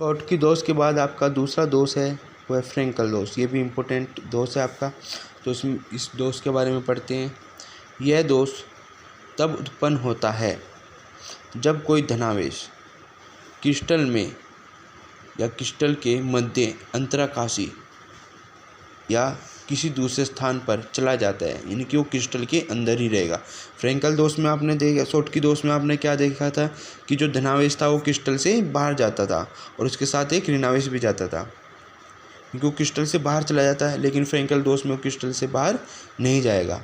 Schottky दोष के बाद आपका दूसरा दोष है वो है फ्रेंकल दोष। ये भी इम्पोर्टेंट दोष है आपका, तो इस दोष के बारे में पढ़ते हैं। यह दोष तब उत्पन्न होता है जब कोई धनावेश क्रिस्टल में या क्रिस्टल के मध्य अंतराकाशी या किसी दूसरे स्थान पर चला जाता है, यानी कि वो क्रिस्टल के अंदर ही रहेगा। फ्रेंकल दोष में आपने देखा, शॉर्टकी दोष में आपने क्या देखा था कि जो धनावेश था वो क्रिस्टल से बाहर जाता था और उसके साथ एक ऋणावेश भी जाता था, क्योंकि वो क्रिस्टल से बाहर चला जाता है। लेकिन फ्रेंकल दोष में वो क्रिस्टल से बाहर नहीं जाएगा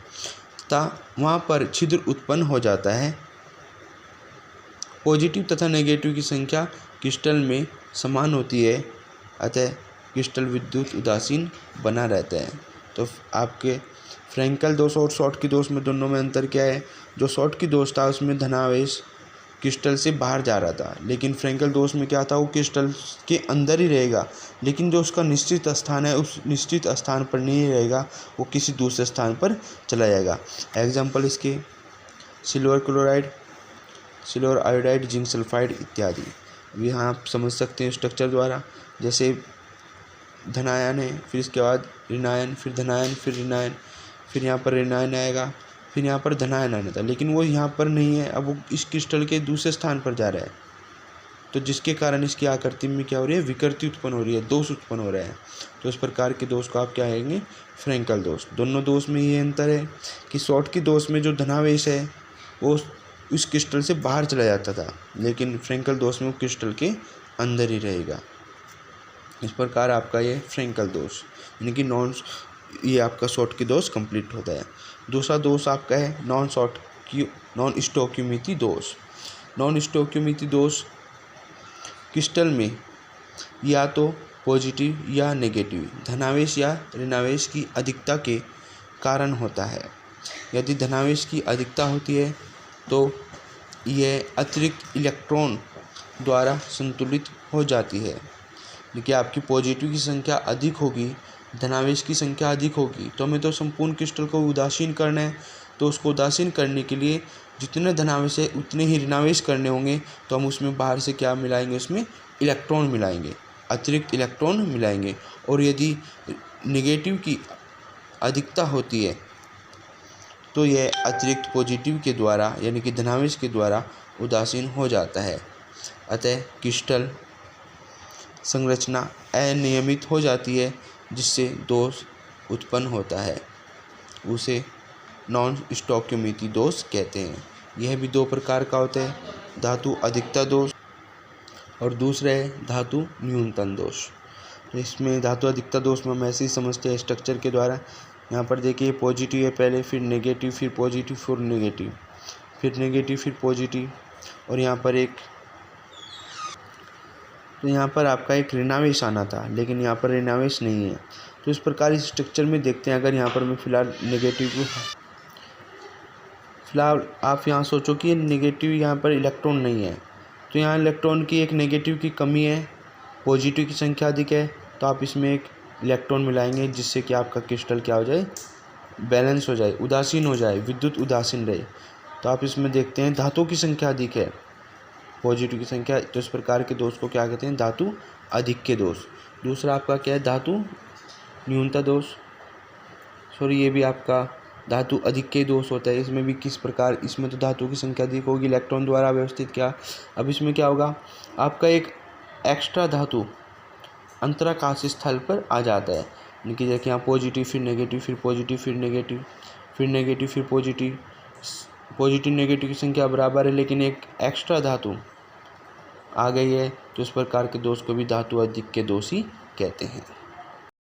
तथा वहाँ पर छिद्र उत्पन्न हो जाता है। पॉजिटिव तथा नेगेटिव की संख्या क्रिस्टल में समान होती है, अतः क्रिस्टल विद्युत उदासीन बना रहता है। तो आपके फ्रेंकल दोष और शॉर्टकी दोष में दोनों में अंतर क्या है? जो शॉर्टकी दोष था उसमें धनावेश क्रिस्टल से बाहर जा रहा था, लेकिन फ्रेंकल दोष में क्या था, वो क्रिस्टल के अंदर ही रहेगा, लेकिन जो उसका निश्चित स्थान है उस निश्चित स्थान पर नहीं रहेगा, वो किसी दूसरे स्थान पर चला जाएगा। एग्जाम्पल इसके silver chloride, silver iodide, zinc sulphide इत्यादि। यहाँ आप समझ सकते हैं स्ट्रक्चर द्वारा, जैसे धनायन है, फिर इसके बाद ऋणायन, फिर धनायन, फिर ऋणायन, फिर यहाँ पर ऋणायन आएगा, फिर यहाँ पर धनायन आना था, लेकिन वो यहाँ पर नहीं है, अब वो इस क्रिस्टल के दूसरे स्थान पर जा रहा है, तो जिसके कारण इसकी आकृति में क्या हो रही है, विकृति उत्पन्न हो रही है, दोष उत्पन्न हो रहा है। तो इस प्रकार के दोष को आप क्या कहेंगे, फ्रेंकल दोष। दोनों दोष में ये अंतर है कि शॉर्टकी दोष में जो धनावेश है वो उस क्रिस्टल से बाहर चला जाता था, लेकिन फ्रेंकल दोष में वो क्रिस्टल के अंदर ही रहेगा। इस प्रकार आपका ये फ्रेंकल दोष यानी कि ये आपका शॉर्टकी दोष कंप्लीट होता है। दूसरा दोष आपका है नॉन स्टोक्योमिति दोष। नॉन स्टोक्योमिति दोष क्रिस्टल में या तो पॉजिटिव या नेगेटिव धनावेश या ऋणावेश की अधिकता के कारण होता है। यदि धनावेश की अधिकता होती है तो यह अतिरिक्त इलेक्ट्रॉन द्वारा संतुलित हो जाती है। देखिए, आपकी पॉजिटिव की संख्या अधिक होगी, धनावेश की संख्या अधिक होगी, तो हमें तो संपूर्ण क्रिस्टल को उदासीन करना है। तो उसको उदासीन करने के लिए जितने धनावेश है उतने ही ऋणावेश करने होंगे, तो हम उसमें बाहर से क्या मिलाएंगे, उसमें इलेक्ट्रॉन मिलाएंगे, अतिरिक्त इलेक्ट्रॉन मिलाएंगे। और यदि नेगेटिव की अधिकता होती है तो यह अतिरिक्त पॉजिटिव के द्वारा यानी कि धनावेश के द्वारा उदासीन हो जाता है। अतः क्रिस्टल संरचना अनियमित हो जाती है, जिससे दोष उत्पन्न होता है, उसे नॉन स्टोक्योमिति दोष कहते हैं। यह भी दो प्रकार का होता है, धातु अधिकता दोष और दूसरा है धातु न्यूनतम दोष। तो इसमें धातु अधिकता दोष में हम ऐसे ही समझते हैं स्ट्रक्चर के द्वारा। यहाँ पर देखिए, पॉजिटिव है पहले, फिर नेगेटिव, फिर पॉजिटिव, फिर नेगेटिव, फिर नेगेटिव, फिर पॉजिटिव, और यहाँ पर तो यहाँ पर आपका एक ऋणावेश आना था, लेकिन यहाँ पर ऋणावेश नहीं है। तो इस प्रकार इस स्ट्रक्चर में देखते हैं, अगर यहाँ पर मैं फिलहाल आप यहाँ सोचो कि नेगेटिव यहाँ पर इलेक्ट्रॉन नहीं है, तो यहाँ इलेक्ट्रॉन की एक नेगेटिव की कमी है, पॉजिटिव की संख्या अधिक है, तो आप इसमें एक इलेक्ट्रॉन मिलाएंगे, जिससे कि आपका क्रिस्टल क्या हो जाए, बैलेंस हो जाए, उदासीन हो जाए, विद्युत उदासीन रहे। तो आप इसमें देखते हैं धातु की संख्या अधिक है, पॉजिटिव की संख्या, तो इस प्रकार के दोष को क्या कहते हैं, धातु अधिक के दोष। दूसरा आपका क्या है, धातु न्यूनता दोष, ये भी आपका धातु अधिक के दोष होता है। इसमें भी किस प्रकार, इसमें तो धातु की संख्या अधिक होगी, इलेक्ट्रॉन द्वारा व्यवस्थित क्या। अब इसमें क्या होगा, आपका एक एक्स्ट्रा धातु अंतराकाश स्थल पर आ जाता है, यानी कि देखिए यहाँ पॉजिटिव, फिर नेगेटिव, फिर पॉजिटिव, फिर नेगेटिव, फिर नेगेटिव, फिर पॉजिटिव, पॉजिटिव नेगेटिव की संख्या बराबर है, लेकिन एक एक्स्ट्रा धातु आ गई है, तो इस प्रकार के दोष को भी धातु अधिक के दोष ही कहते हैं।